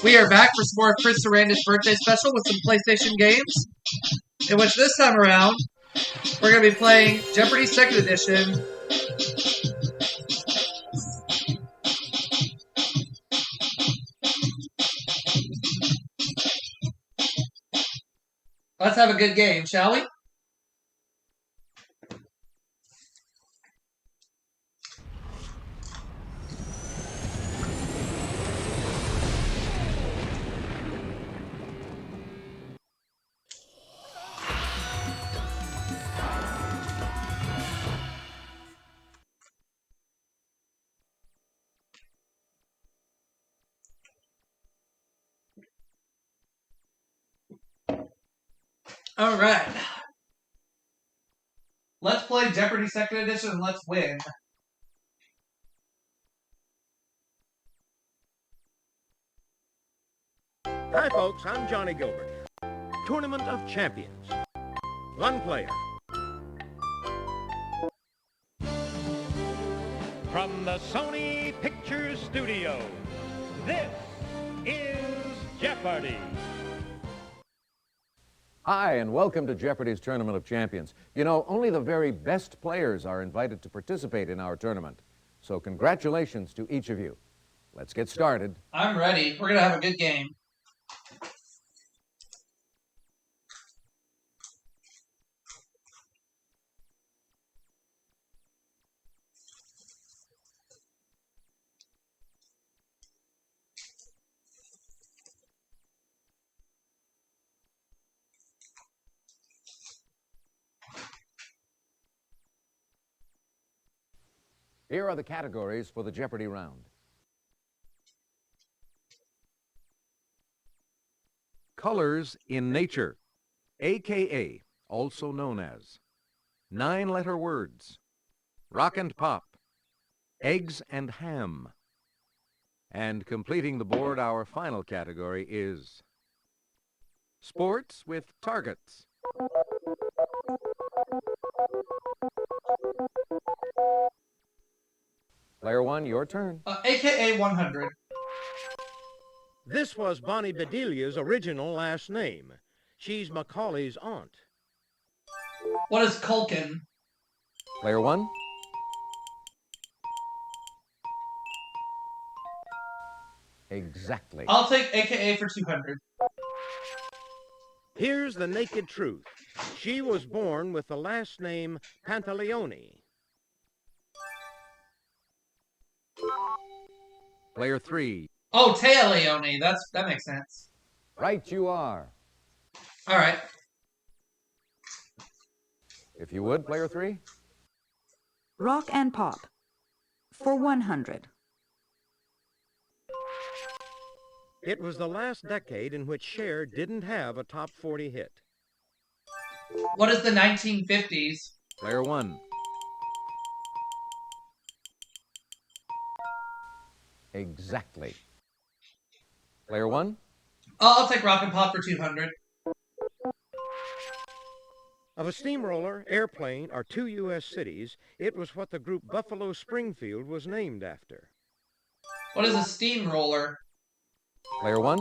We are back for some more of Chris Sarandon's birthday special with some PlayStation games, in which this time around, we're going to be playing Jeopardy 2nd Edition. Let's have a good game, shall we? All right. Let's play Jeopardy 2nd Edition and let's win. Hi, folks. I'm Johnny Gilbert. Tournament of Champions. One player. From the Sony Pictures Studios, this is Jeopardy! Hi, and welcome to Jeopardy's Tournament of Champions. You know, only the very best players are invited to participate in our tournament. So congratulations to each of you. Let's get started. I'm ready. We're going to have a good game. Here are the categories for the Jeopardy round. Colors in nature, a.k.a., also known as 9-letter words, rock and pop, eggs and ham. And completing the board, our final category is sports with targets. Player one, your turn. AKA 100. This was Bonnie Bedelia's original last name. She's Macaulay's aunt. What is Culkin? Player one. Exactly. I'll take AKA for 200. Here's the naked truth. She was born with the last name Pantaleone. Player three. Oh, Taya Leone. That makes sense. Right you are. All right. If you would, player three. Rock and pop for 100. It was the last decade in which Cher didn't have a top 40 hit. What is the 1950s? Player one. Exactly. Player one. I'll take Rock and Pop for 200. Of a steamroller, airplane, or two U.S. cities, it was what the group Buffalo Springfield was named after. What is a steamroller? Player one.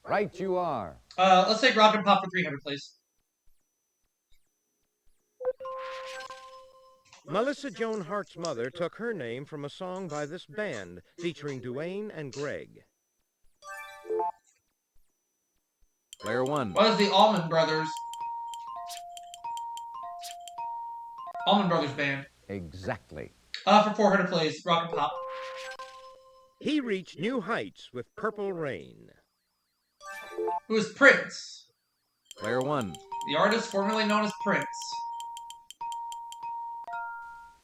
Right you are. Let's take Rock and Pop for 300, please. Melissa Joan Hart's mother took her name from a song by this band featuring Duane and Greg. Player one. What is the Allman Brothers? Allman Brothers Band. Exactly. For 400, please. Rock and Pop. He reached new heights with Purple Rain. Who is Prince? Player one. The artist formerly known as Prince.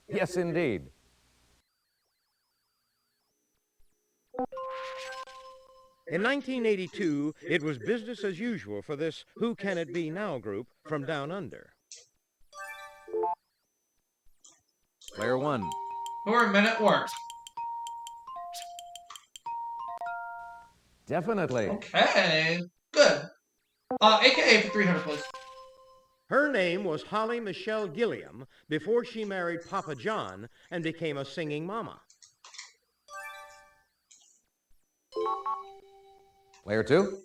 Yes, indeed. In 1982, it was business as usual for this Who Can It Be Now group from Down Under. Player one. Who are Men at Work? Definitely. Okay. Good. AKA for 300, please. Her name was Holly Michelle Gilliam before she married Papa John and became a singing mama. Player 2?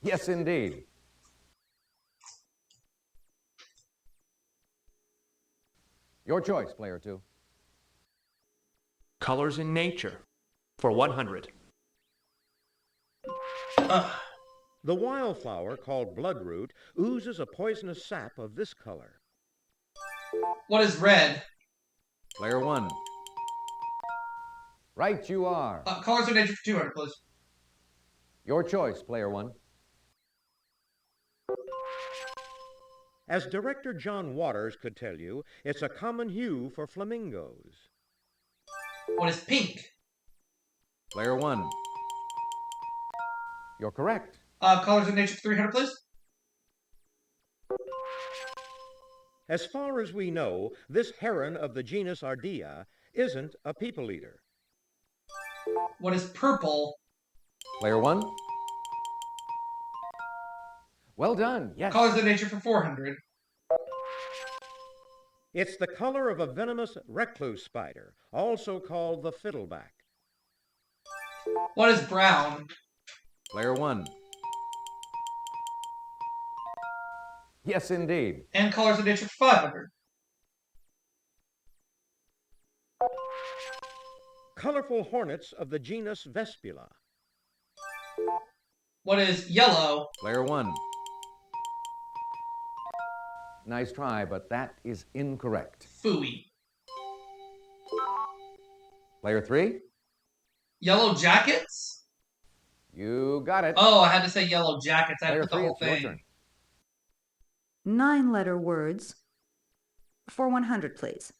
Yes, indeed. Your choice, Player 2. Colors in nature for 100. The wildflower called bloodroot oozes a poisonous sap of this color. What is red? Player 1. Right you are. Colors of nature for 200, please. Your choice, Player 1. As director John Waters could tell you, it's a common hue for flamingos. What is pink? Player 1. You're correct. Colors of nature for 300, please. As far as we know, this heron of the genus Ardea isn't a people eater. What is purple? Player 1. Well done, yes. Colors of nature for 400. It's the color of a venomous recluse spider, also called the fiddleback. What is brown? Player 1. Yes, indeed. And colors of nature for 500. Colorful hornets of the genus Vespula. What is yellow? Player 1. Nice try, but that is incorrect. Phooey. Player 3. Yellow jackets? You got it. Oh, I had to say yellow jackets. I had Player to put the 3, whole it's your thing. turn. 9-letter words for 100, please.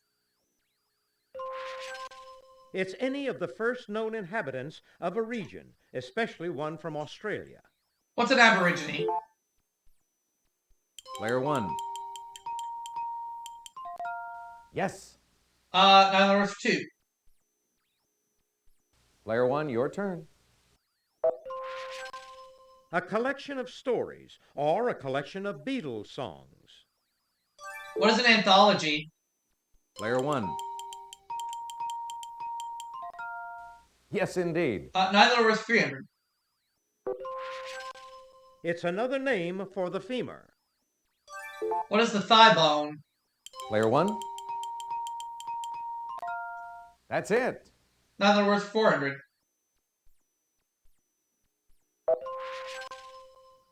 It's any of the first known inhabitants of a region, especially one from Australia. What's an aborigine? Player 1. Yes. 9 letters for 2. Player 1, your turn. A collection of stories or a collection of Beatles songs. What is an anthology? Player 1. Yes, indeed. 9 letters for 300. It's another name for the femur. What is the thigh bone? Player 1. That's it. 9 letters for 400.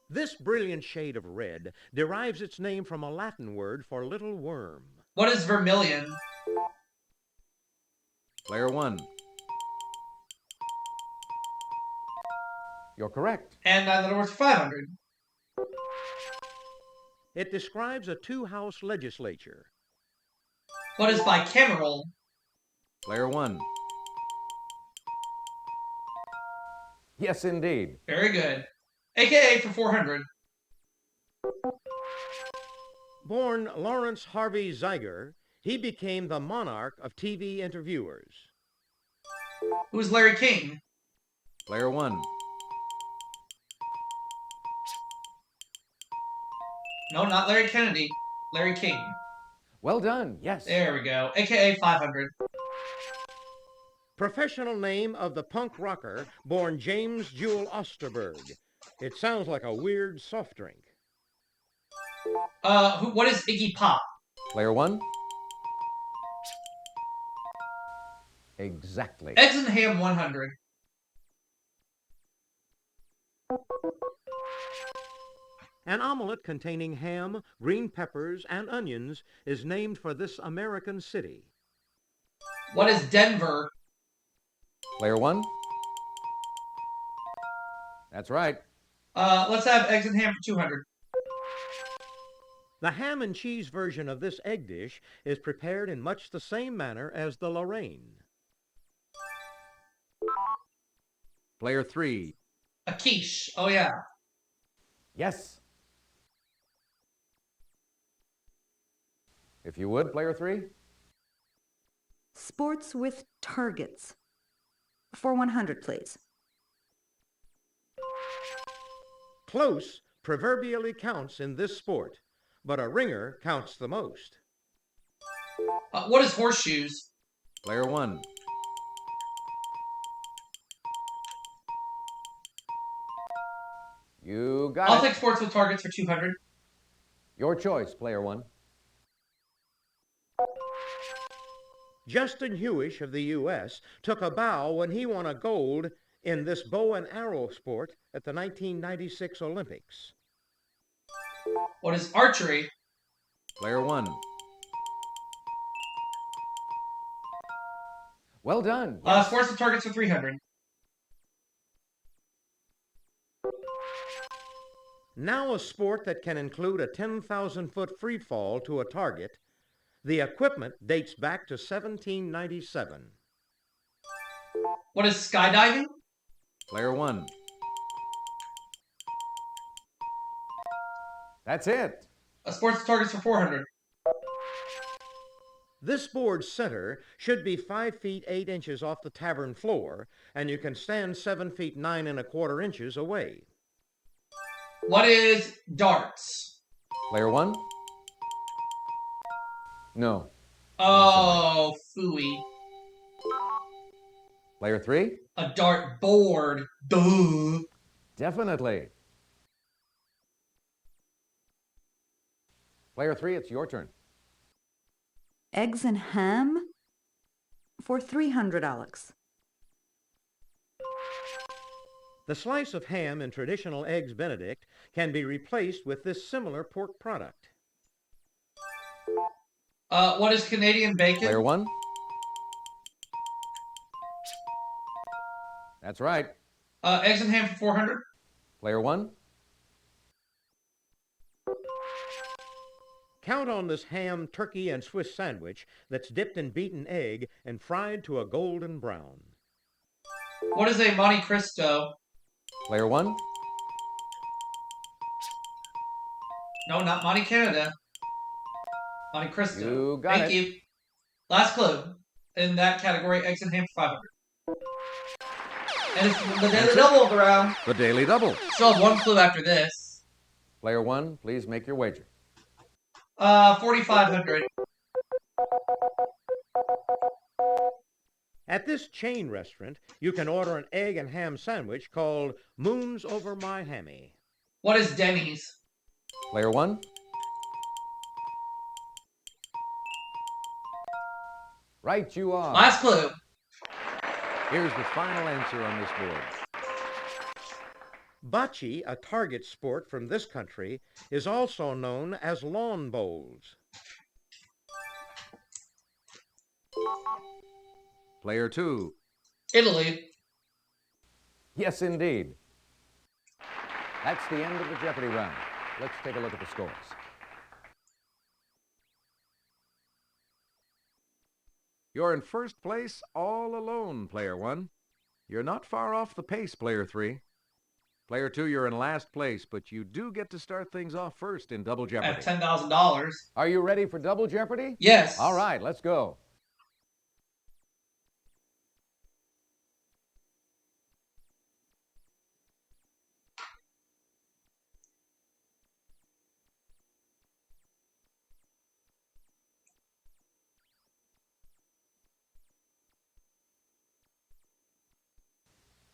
This brilliant shade of red derives its name from a Latin word for little worm. What is vermilion? Player 1. You're correct. And 9 letters for 500. It describes a two-house legislature. What is bicameral? Player 1. Yes, indeed. Very good. AKA for 400. Born Lawrence Harvey Zeiger, he became the monarch of TV interviewers. Who's Larry King? Player 1. No, not Larry Kennedy. Larry King. Well done, yes. There we go. AKA 500. Professional name of the punk rocker born James Jewel Osterberg. It sounds like a weird soft drink. What is Iggy Pop? Player 1. Exactly. Eggs and ham 100. An omelet containing ham, green peppers, and onions is named for this American city. What is Denver? Player 1. That's right. Let's have eggs and ham for 200. The ham and cheese version of this egg dish is prepared in much the same manner as the Lorraine. Player 3. A quiche. Oh, yeah. Yes. If you would, Player 3. Sports with targets for 100, please. Close proverbially counts in this sport, but a ringer counts the most. What is horseshoes? Player 1. You got I'll it. take sports with targets for 200. Your choice, player one. Justin Hewish of the U.S. took a bow when he won a gold in this bow and arrow sport at the 1996 Olympics. What is archery? Player one. Well done. Yes. Sports with targets for 300. Now a sport that can include a 10,000-foot free fall to a target. The equipment dates back to 1797. What is skydiving? Player one. That's it. Sports with targets for 400. This board's center should be 5 feet 8 inches off the tavern floor, and you can stand 7 feet 9 1/4 inches away. What is darts? Player one. No. Oh, phooey. Player three. A dart board. Duh. Definitely. Player three, it's your turn. Eggs and ham for 300, Alex. The slice of ham in traditional Eggs Benedict can be replaced with this similar pork product. What is Canadian bacon? Player one. That's right. Eggs and ham for 400. Player one. Count on this ham, turkey, and Swiss sandwich that's dipped in beaten egg and fried to a golden brown. What is a Monte Cristo? Player one. No, not Monte Canada. Monte Cristo. You got Thank it. you. Last clue. In that category, eggs and ham for 500. And it's the daily double of the round. The Daily Double. Still have one clue after this. Player one, please make your wager. 4,500. At this chain restaurant, you can order an egg and ham sandwich called Moons Over My Hammy. What is Denny's? Player one. Right you are. Last clue. Here's the final answer on this board. Bocce, a target sport from this country, is also known as lawn bowls. Player two. Italy. Yes, indeed. That's the end of the Jeopardy round. Let's take a look at the scores. You're in first place all alone, Player one. You're not far off the pace, Player three. Player two, you're in last place, but you do get to start things off first in Double Jeopardy. At $10,000. Are you ready for Double Jeopardy? Yes. All right, let's go.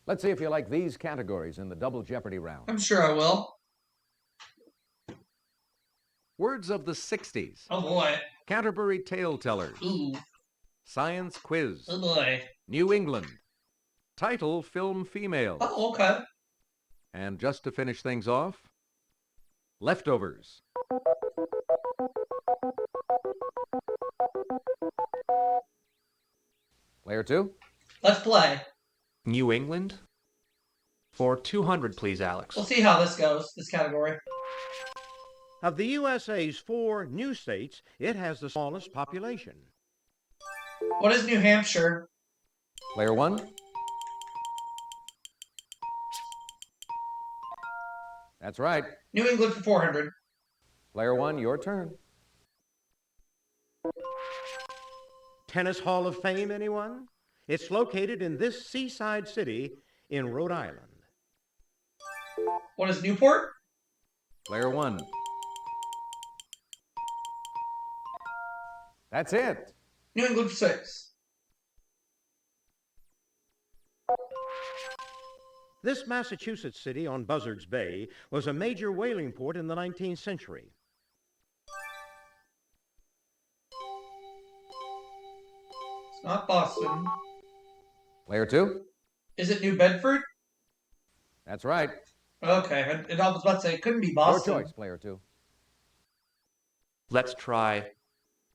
Let's see if you like these categories in the Double Jeopardy round. I'm sure I will. Words of the 60s. Oh boy. Canterbury Tale Tellers. Ooh. Science Quiz. Oh boy. New England. Title Film Female. Oh, okay. And just to finish things off, Leftovers. Player two. Let's play. New England? For 200, please, Alex. We'll see how this goes, this category. Of the USA's 4 new states, it has the smallest population. What is New Hampshire? Player one. That's right. New England for 400. Player one, your turn. Tennis Hall of Fame, anyone? It's located in this seaside city in Rhode Island. What is Newport? Player one. That's it. New England for 6. This Massachusetts city on Buzzards Bay was a major whaling port in the 19th century. It's not Boston. Player 2? Is it New Bedford? That's right. Okay, and I was about to say it couldn't be Your Boston. choice, Player 2. Let's try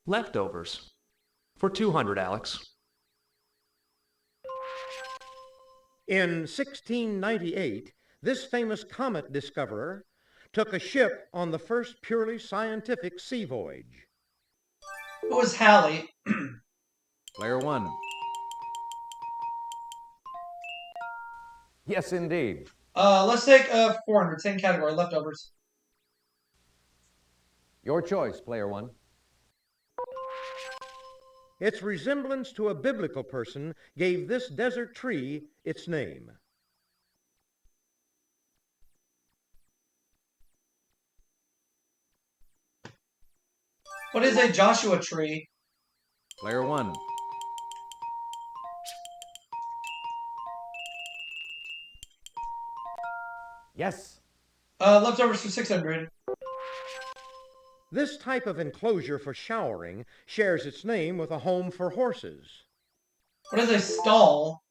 leftovers. For 200, Alex. In 1698, this famous comet discoverer took a ship on the first purely scientific sea voyage. Who was Halley? Player 1. Yes, indeed. Let's take 400, same category, leftovers. Your choice, Player 1. Its resemblance to a biblical person gave this desert tree its name. What is a Joshua tree? Player 1. Yes. Leftovers for 600. This type of enclosure for showering shares its name with a home for horses. What is a stall?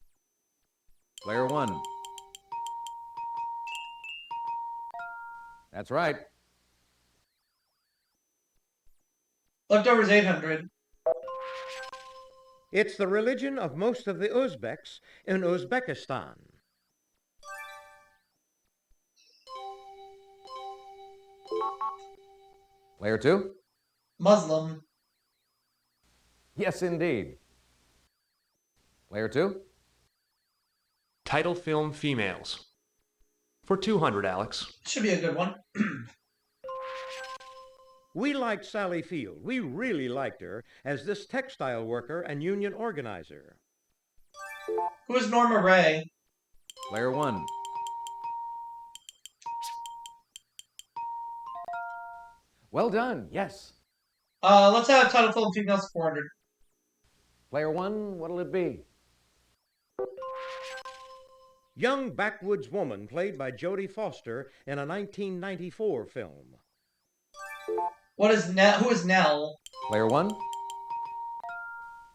Player 1. That's right. Leftovers 800. It's the religion of most of the Uzbeks in Uzbekistan. Player 2. Muslim. Yes, indeed. Player 2. Title film females. For 200, Alex. Should be a good one. We liked Sally Field. We really liked her as this textile worker and union organizer. Who is Norma Ray? Player 1. Well done. Yes. Let's have title film females 400. Player 1, what'll it be? Young backwoods woman played by Jodie Foster in a 1994 film. Who is Nell? Player 1.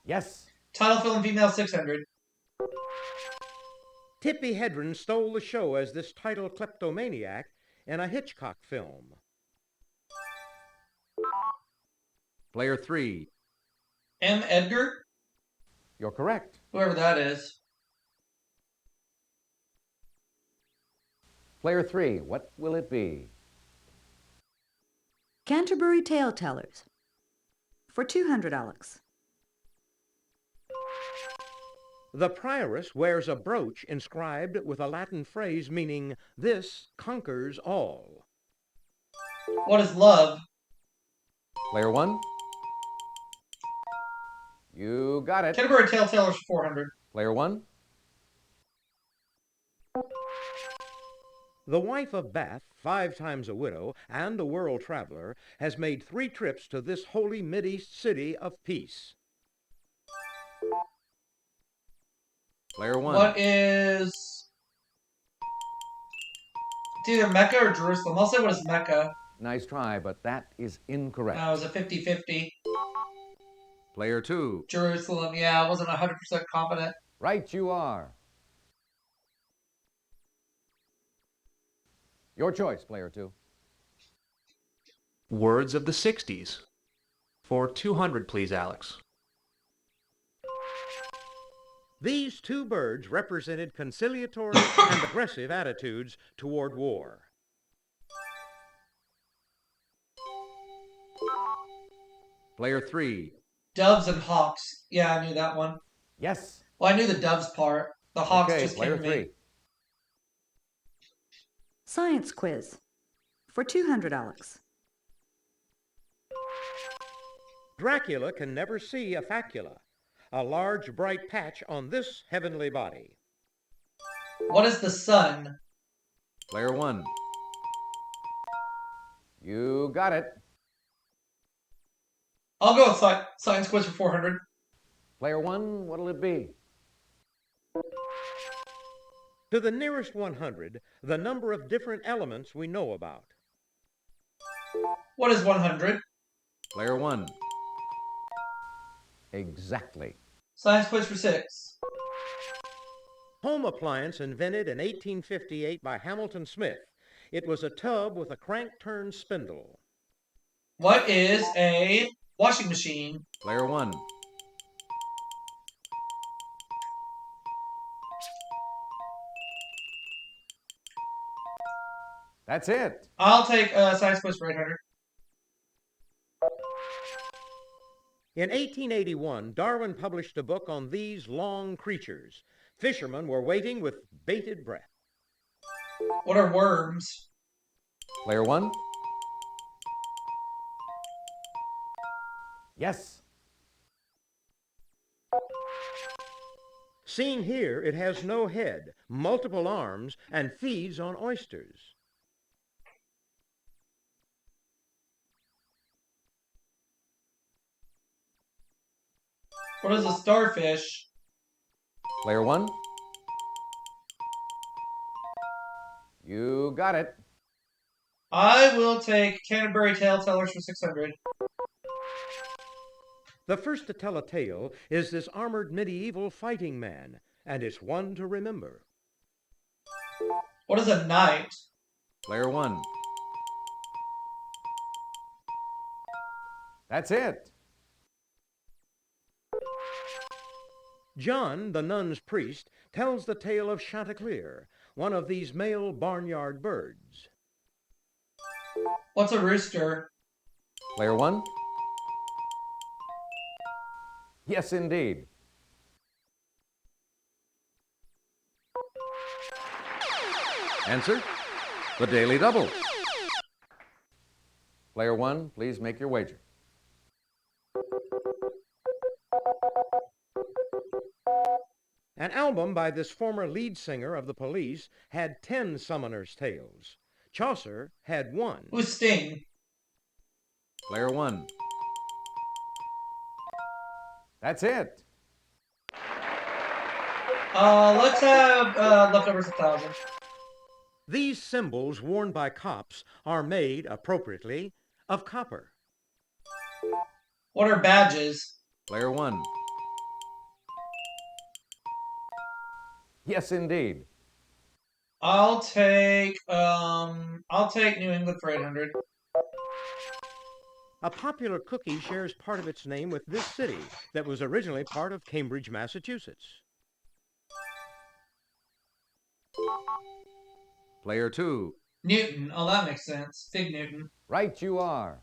Yes. Title film female 600. Tippi Hedren stole the show as this title kleptomaniac in a Hitchcock film. Player 3. M. Edgar? You're correct. Whoever that is. Player 3, what will it be? Canterbury Tale Tellers. For 200, Alex. The prioress wears a brooch inscribed with a Latin phrase meaning, "This conquers all." What is love? Player 1. You got it. Canterbury Tale Tellers 400. Player 1. The wife of Bath, 5 times a widow and a world traveler, has made 3 trips to this holy Mideast city of peace. Player 1. What is... It's either Mecca or Jerusalem. I'll say what is Mecca. Nice try, but that is incorrect. It was a 50-50. Player 2. Jerusalem, yeah, I wasn't 100% confident. Right you are. Your choice, Player 2. Words of the 60s. For 200, please, Alex. These 2 birds represented conciliatory and aggressive attitudes toward war. Player 3. Doves and hawks. Yeah, I knew that one. Yes. Well, I knew the doves part. The hawks Okay, just came Player to me. 3. Science quiz. For 200, Alex. Dracula can never see a facula, a large bright patch on this heavenly body. What is the sun? Player 1. You got it. I'll go with science quiz for 400. Player 1, what'll it be? To the nearest 100, the number of different elements we know about. What is 100? Player 1. Exactly. Science quiz for 6. Home appliance invented in 1858 by Hamilton Smith. It was a tub with a crank-turn spindle. What is a washing machine? Player 1. That's it. I'll take science quiz for 800. In 1881, Darwin published a book on these long creatures. Fishermen were waiting with bated breath. What are worms? Player 1. Yes. Seen here, it has no head, multiple arms, and feeds on oysters. What is a starfish? Player 1. You got it. I will take Canterbury Tale Tellers for 600. The first to tell a tale is this armored medieval fighting man, and it's one to remember. What is a knight? Player 1. That's it. John, the nun's priest, tells the tale of Chanticleer, one of these male barnyard birds. What's a rooster? Player 1. Yes, indeed. Answer: the Daily Double. Player 1, please make your wager. An album by this former lead singer of the Police had 10 summoners' tales. Chaucer had 1. Who's Sting? Player 1. That's it. Let's have leftovers 1,000. These symbols worn by cops are made, appropriately, of copper. What are badges? Player 1. Yes, indeed. I'll take New England for 800. A popular cookie shares part of its name with this city that was originally part of Cambridge, Massachusetts. Player 2. Newton. Oh, that makes sense. Fig Newton. Right you are.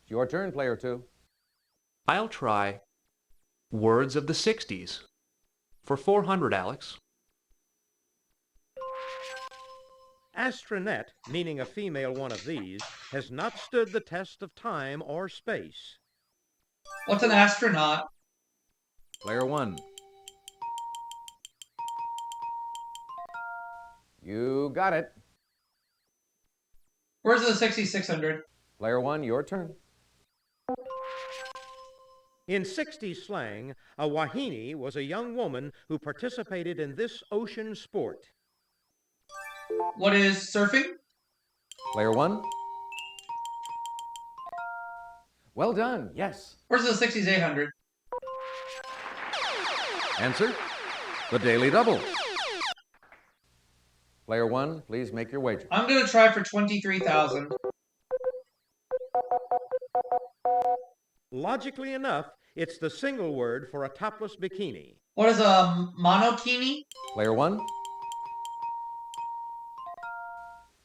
It's your turn, Player 2. I'll try words of the 60s. For 400, Alex. Astronet, meaning a female one of these, has not stood the test of time or space. What's an astronaut? Player 1. You got it. Where's the 6600? Player 1, your turn. In 60s slang, a wahine was a young woman who participated in this ocean sport. What is surfing? Player 1. Well done, yes. Where's the 60s 800? Answer: the Daily Double. Player 1, please make your wager. I'm going to try for 23,000. Logically enough, it's the single word for a topless bikini. What is a monokini? Player 1.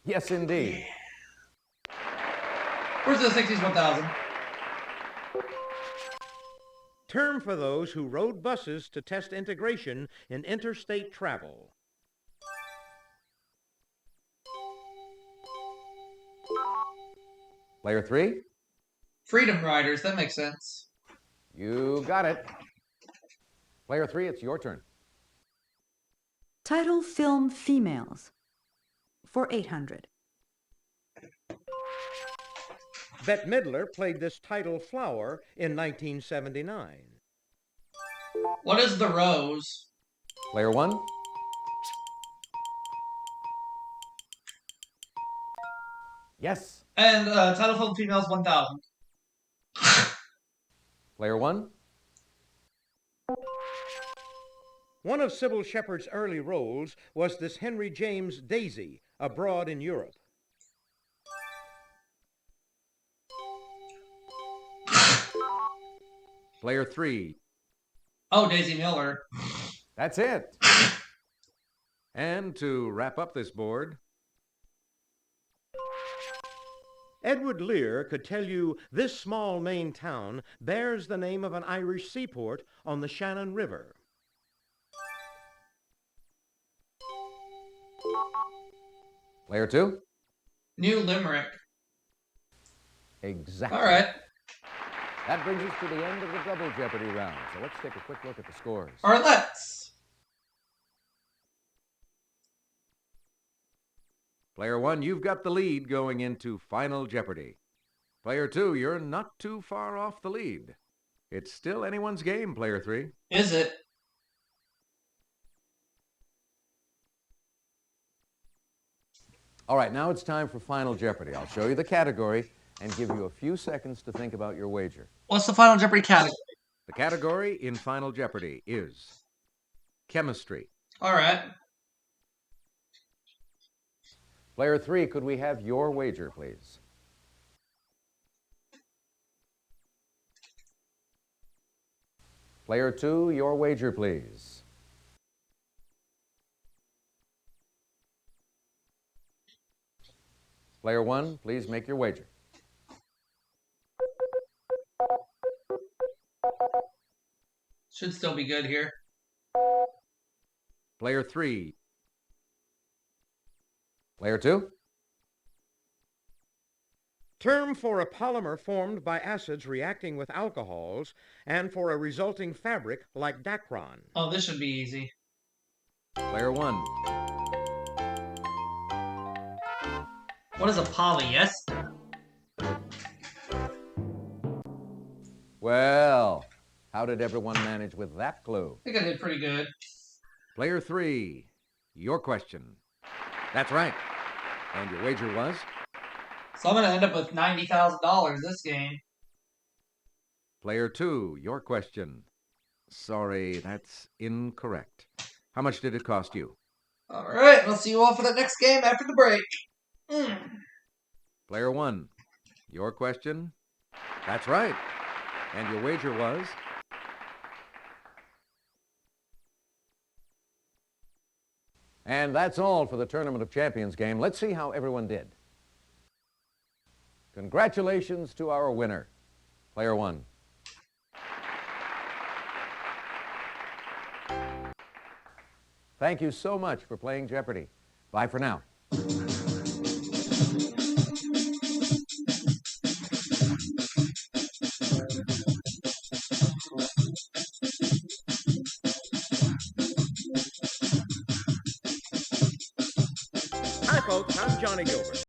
Yes, indeed. Where's the 60s 1000? Term for those who rode buses to test integration in interstate travel. Player 3. Freedom Riders. That makes sense. You got it. Player 3, it's your turn. Title film females for 800. Bette Midler played this title flower in 1979. What is the rose? Player 1. Yes. And telephone females 1,000. Player 1. One of Sybil Shepherd's early roles was this Henry James Daisy, abroad in Europe. Player 3. Oh, Daisy Miller. That's it. And to wrap up this board, Edward Lear could tell you this small Maine town bears the name of an Irish seaport on the Shannon River. Player 2. New Limerick. Exactly. All right. That brings us to the end of the double Jeopardy round. So let's take a quick look at the scores. All right, let's. Player 1, you've got the lead going into Final Jeopardy. Player 2, you're not too far off the lead. It's still anyone's game, Player 3. Is it? All right, now it's time for Final Jeopardy. I'll show you the category and give you a few seconds to think about your wager. What's the Final Jeopardy category? The category in Final Jeopardy is chemistry. All right. Player 3, could we have your wager, please? Player 2, your wager, please. Player 1, please make your wager. Should still be good here. Player 3. Player 2. Term for a polymer formed by acids reacting with alcohols and for a resulting fabric like Dacron. Oh, this should be easy. Player 1. What is a polyester? Well, how did everyone manage with that clue? I think I did pretty good. Player 3, your question. That's right. And your wager was? So I'm going to end up with $90,000 this game. Player 2, your question. Sorry, that's incorrect. How much did it cost you? All right, I'll see you all for the next game after the break. Player 1, your question. That's right. And your wager was? And that's all for the Tournament of Champions game. Let's see how everyone did. Congratulations to our winner, Player 1. Thank you so much for playing Jeopardy. Bye for now. Hi, folks. I'm Johnny Gilbert.